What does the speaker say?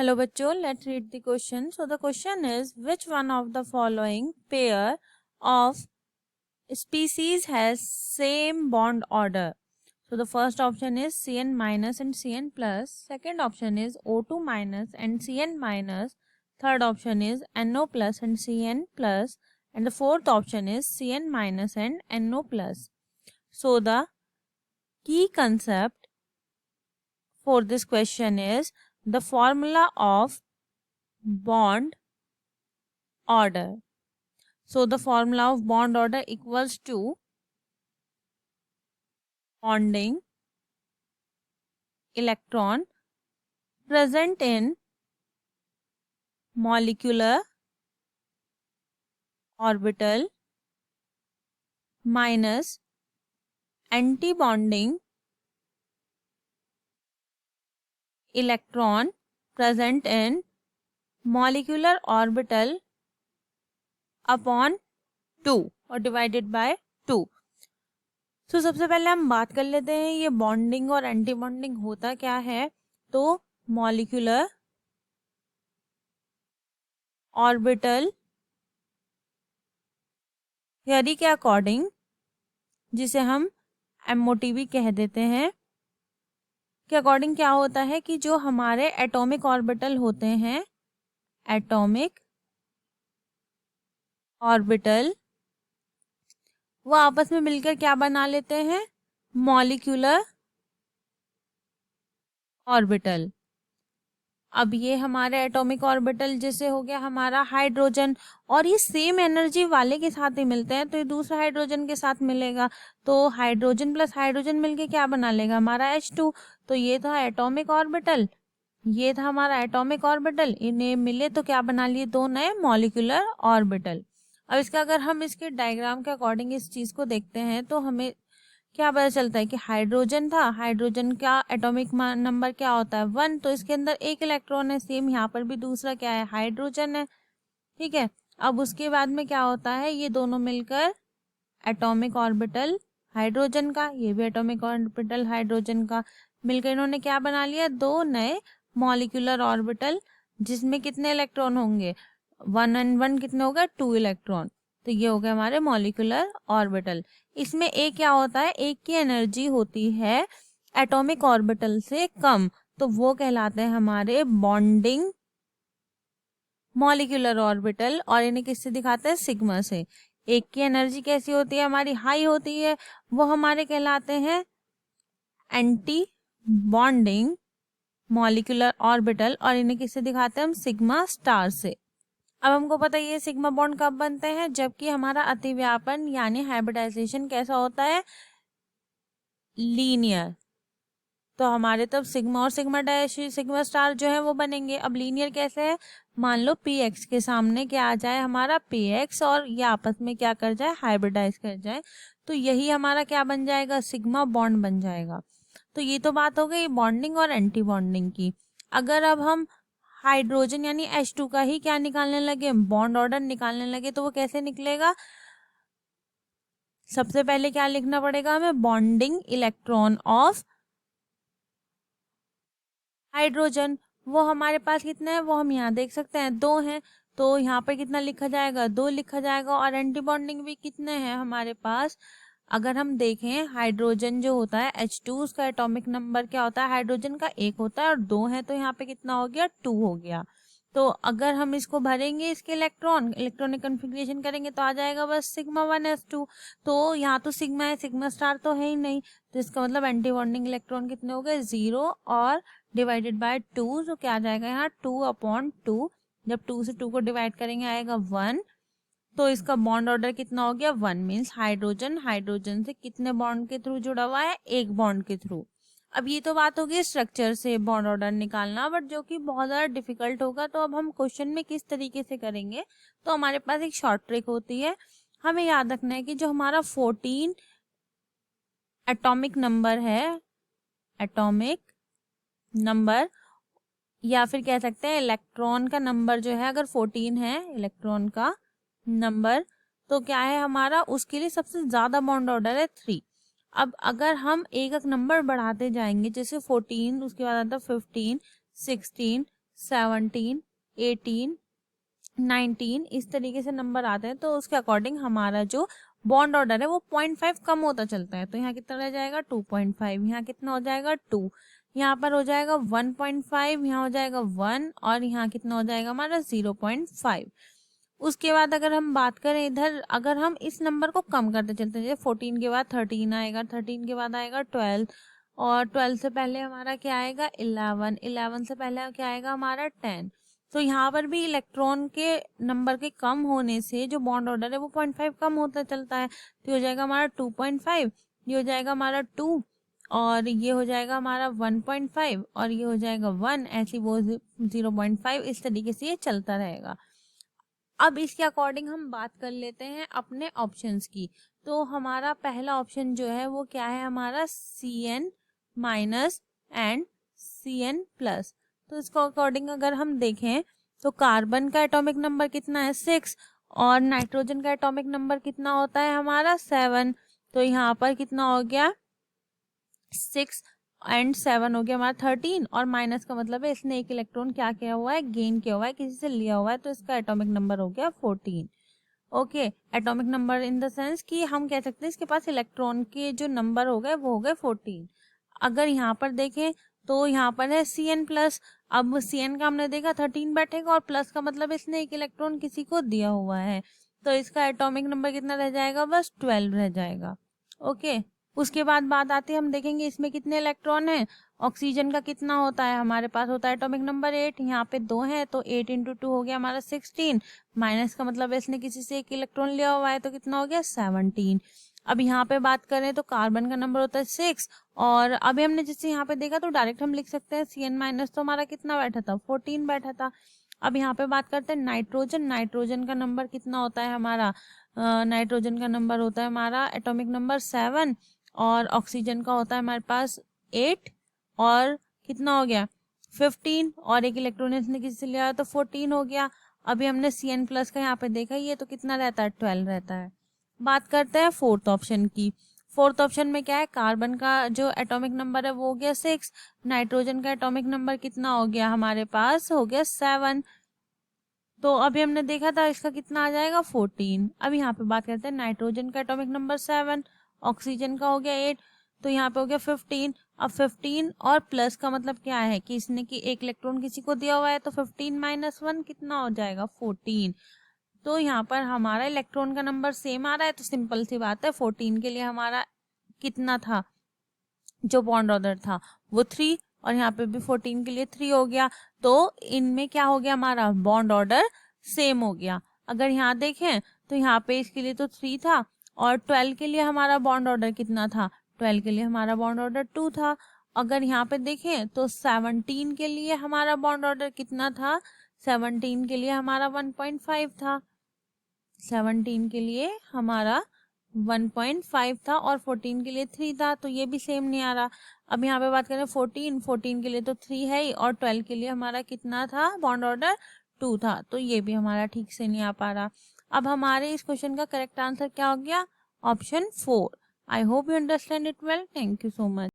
Hello बच्चों, let's read the question. So the question is, which one of the following pair of species has same bond order? So the first option is Cn minus and Cn plus. Second option is O2 minus and Cn minus. Third option is NO plus and Cn plus. And the fourth option is Cn minus and NO plus. So the key concept for this question is the formula of bond order. So the formula of bond order equals to bonding electron present in molecular orbital minus antibonding electron present in molecular orbital upon 2 और divided by 2. तो सबसे पहले हम बात कर लेते हैं ये बॉन्डिंग और एंटी बॉन्डिंग होता क्या है. तो मॉलिक्यूलर ऑर्बिटल थ्योरी के अकॉर्डिंग, जिसे हम MOT भी कह देते हैं, के अकॉर्डिंग क्या होता है कि जो हमारे एटॉमिक ऑर्बिटल होते हैं, एटॉमिक ऑर्बिटल, वो आपस में मिलकर क्या बना लेते हैं, मॉलिक्यूलर ऑर्बिटल. अब ये हमारे एटॉमिक ऑर्बिटल जैसे हो गया हमारा हाइड्रोजन, और ये सेम एनर्जी वाले के साथ ही मिलते हैं, तो ये दूसरा हाइड्रोजन के साथ मिलेगा, तो हाइड्रोजन प्लस हाइड्रोजन मिलके क्या बना लेगा, हमारा H2. तो ये था एटॉमिक ऑर्बिटल, ये था हमारा एटॉमिक ऑर्बिटल, इन्हें मिले तो क्या बना लिए, दो नए मॉलिक्यूलर ऑर्बिटल. अब इसका अगर हम इसके डायग्राम के अकॉर्डिंग इस चीज को देखते हैं तो हमें क्या पता चलता है कि हाइड्रोजन था, हाइड्रोजन का एटॉमिक नंबर क्या होता है, 1, तो इसके अंदर एक इलेक्ट्रॉन है. सेम यहाँ पर भी दूसरा क्या है, हाइड्रोजन है. ठीक है. अब उसके बाद में क्या होता है, ये दोनों मिलकर एटॉमिक ऑर्बिटल हाइड्रोजन का, ये भी एटॉमिक ऑर्बिटल हाइड्रोजन का, मिलकर इन्होंने क्या बना लिया, दो नए मॉलिक्यूलर ऑर्बिटल, जिसमें कितने इलेक्ट्रॉन होंगे, 1 and 1 कितने हो गए, 2 इलेक्ट्रॉन. तो ये हो गए हमारे मॉलिक्यूलर ऑर्बिटल. इसमें एक क्या होता है, एक की एनर्जी होती है एटॉमिक ऑर्बिटल से कम, तो वो कहलाते हैं हमारे बॉन्डिंग मॉलिक्यूलर ऑर्बिटल, और इन्हें किससे दिखाते हैं, सिग्मा से. एक की एनर्जी कैसी होती है, हमारी हाई होती है, वो हमारे कहलाते हैं एंटी बॉन्डिंग मॉलिक्यूलर ऑर्बिटल, और इन्हें किससे दिखाते हैं हम, सिग्मा स्टार से. अब हमको पता है ये सिग्मा बॉन्ड कब बनते हैं, जबकि हमारा अतिव्यापन यानी हाइब्रिडाइजेशन कैसा होता है, लीनियर. तो हमारे तब सिग्मा और सिग्मा डैश सिग्मा स्टार जो है वो बनेंगे. अब लीनियर कैसे है, मान लो px के सामने क्या आ जाए, हमारा px, और ये आपस में क्या कर जाए, हाइब्रिडाइज कर जाए, तो यही हमारा क्या बन जाएगा, सिग्मा बॉन्ड बन जाएगा. तो ये तो बात हो गई बॉन्डिंग और एंटी बॉन्डिंग की. अगर अब हम हाइड्रोजन यानी H2 का ही क्या निकालने लगे, बॉन्ड ऑर्डर निकालने लगे, तो वो कैसे निकलेगा, सबसे पहले क्या लिखना पड़ेगा हमें, बॉन्डिंग इलेक्ट्रॉन ऑफ हाइड्रोजन. वो हमारे पास कितने हैं, वो हम यहाँ देख सकते हैं, 2 हैं, तो यहाँ पर कितना लिखा जाएगा, 2 लिखा जाएगा. और एंटी बॉन्डिंग भी कितने हैं हमारे पास, अगर हम देखें हाइड्रोजन जो होता है H2, उसका एटॉमिक नंबर क्या होता है, हाइड्रोजन का 1 होता है और 2 है, तो यहाँ पे कितना हो गया, 2 हो गया. तो अगर हम इसको भरेंगे, इसके इलेक्ट्रॉनिक कन्फिग्रेशन करेंगे, तो आ जाएगा बस सिग्मा 1s2. तो यहाँ तो सिग्मा है, सिग्मा स्टार तो है ही नहीं, तो इसका मतलब एंटी बॉन्डिंग इलेक्ट्रॉन कितने हो गए, 0 और डिवाइडेड बाय 2. तो क्या आ जाएगा यहाँ 2/2, जब 2 से 2 को डिवाइड करेंगे आएगा 1. तो इसका बॉन्ड ऑर्डर कितना हो गया, 1, मीन्स हाइड्रोजन से कितने बॉन्ड के थ्रू जुड़ा हुआ है, एक बॉन्ड के थ्रू. अब ये तो बात होगी स्ट्रक्चर से बॉन्ड ऑर्डर निकालना, बट जो कि बहुत ज़्यादा डिफिकल्ट होगा. तो अब हम क्वेश्चन में किस तरीके से करेंगे, तो हमारे पास एक शॉर्ट ट्रिक होती है. हमें याद रखना है कि जो हमारा 14 एटॉमिक नंबर है, एटॉमिक नंबर, या फिर कह सकते हैं इलेक्ट्रॉन का नंबर जो है, अगर 14 है इलेक्ट्रॉन का नंबर, तो क्या है हमारा, उसके लिए सबसे ज्यादा बॉन्ड ऑर्डर है 3. अब अगर हम एक एक नंबर बढ़ाते जाएंगे, जैसे 14, उसके बाद आता 15, 16, 17, 18, 19 इस तरीके से नंबर आते हैं, तो उसके अकॉर्डिंग हमारा जो बॉन्ड ऑर्डर है वो 0.5 कम होता चलता है। तो यहाँ कितना रह जाएगा 2.5, यहाँ कितना हो जाएगा 2, यहाँ पर हो जाएगा 1.5, यहाँ हो जाएगा 1 और यहाँ कितना हो जाएगा हमारा 0.5। उसके बाद अगर हम बात करें इधर, अगर हम इस नंबर को कम करते चलते हैं, जैसे 14 के बाद 13 आएगा, 13 के बाद आएगा 12 और 12 से पहले हमारा क्या आएगा 11, 11 से पहले क्या आएगा हमारा 10। तो यहाँ पर भी इलेक्ट्रॉन के नंबर के कम होने से जो बॉन्ड ऑर्डर है वो 0.5 कम होता चलता है। तो हो जाएगा हमारा 2.5, ये हो जाएगा हमारा 2 और ये हो जाएगा हमारा 1.5 और ये हो जाएगा 1, ऐसी वो 0.5, इस तरीके से ये चलता रहेगा। अब इसके अकॉर्डिंग हम बात कर लेते हैं अपने ऑप्शंस की। तो हमारा पहला ऑप्शन जो है वो क्या है हमारा Cn minus and Cn plus. तो इसको अकॉर्डिंग अगर हम देखें तो कार्बन का एटॉमिक नंबर कितना है 6 और नाइट्रोजन का एटॉमिक नंबर कितना होता है हमारा 7। तो यहाँ पर कितना हो गया 6 एंड 7 हो गया हमारा 13 और माइनस का मतलब है इसने एक इलेक्ट्रॉन क्या किया हुआ है गेन किया हुआ है, किसी से लिया हुआ है, तो इसका एटॉमिक नंबर हो गया 14। Okay, atomic number in the sense कि हम कह सकते हैं इसके पास इलेक्ट्रॉन के जो नंबर हो गए वो हो गए 14। अगर यहाँ पर देखें तो यहाँ पर है Cn प्लस। अब Cn का हमने देखा 13 बैठेगा और प्लस का मतलब इसने एक इलेक्ट्रॉन किसी को दिया हुआ है, तो इसका एटॉमिक नंबर कितना रह जाएगा बस 12 रह जाएगा। ओके, उसके बाद बात आती है हम देखेंगे इसमें कितने इलेक्ट्रॉन हैं। ऑक्सीजन का कितना होता है हमारे पास होता है एटॉमिक नंबर 8, यहाँ पे 2 है तो 8 × 2 हो गया हमारा 16, माइनस का मतलब इसने किसी से एक इलेक्ट्रॉन लिया हुआ है तो कितना हो गया 17। अब यहाँ पे बात करें तो कार्बन का नंबर होता है 6 और अभी हमने जैसे यहाँ पे देखा तो डायरेक्ट हम लिख सकते हैं Cn माइनस, तो हमारा कितना बैठा था 14 बैठा था। अब यहाँ पे बात करते हैं नाइट्रोजन। नाइट्रोजन का नंबर कितना होता है हमारा, नाइट्रोजन का नंबर होता है हमारा एटॉमिक नंबर 7 और ऑक्सीजन का होता है हमारे पास 8 और कितना हो गया 15 और एक इलेक्ट्रॉन इसने किसी से लिया तो 14 हो गया। अभी हमने Cn प्लस का यहाँ पे देखा ये तो कितना रहता है 12 रहता है। बात करते हैं फोर्थ ऑप्शन की। फोर्थ ऑप्शन में क्या है, कार्बन का जो एटॉमिक नंबर है वो हो गया 6, नाइट्रोजन का एटॉमिक नंबर कितना हो गया हमारे पास हो गया 7। तो अभी हमने देखा था इसका कितना आ जाएगा 14। अब यहाँ पे बात करते हैं नाइट्रोजन का एटॉमिक नंबर 7, ऑक्सीजन का हो गया 8, तो यहाँ पे हो गया 15। अब 15 और प्लस का मतलब क्या है कि इसने कि एक इलेक्ट्रॉन किसी को दिया हुआ है, तो 15 माइनस 1 कितना हो जाएगा 14। तो यहाँ पर हमारा इलेक्ट्रॉन का नंबर सेम आ रहा है, तो सिंपल सी बात है 14 के लिए हमारा कितना था जो बॉन्ड ऑर्डर था वो 3 और यहाँ पे भी 14 के लिए 3 हो गया। तो इनमें क्या हो गया हमारा बॉन्ड ऑर्डर सेम हो गया। अगर यहाँ देखें तो यहाँ पे इसके लिए तो 3 था और 12 के लिए हमारा बॉन्ड ऑर्डर कितना था, 12 के लिए हमारा बॉन्ड ऑर्डर 2 था। अगर यहाँ पे देखें तो 17 के लिए हमारा बॉन्ड ऑर्डर कितना था, 17 के लिए हमारा 1.5 था, 17 के लिए हमारा 1.5 था और 14 के लिए 3 था, तो ये भी सेम नहीं आ रहा। अब यहाँ पे बात करें 14 के लिए तो 3 है ही और 12 के लिए हमारा कितना था बॉन्ड ऑर्डर 2 था, तो ये भी हमारा ठीक से नहीं आ पा रहा। अब हमारे इस क्वेश्चन का करेक्ट आंसर क्या हो गया, option 4। I hope you understand it well. Thank you so much.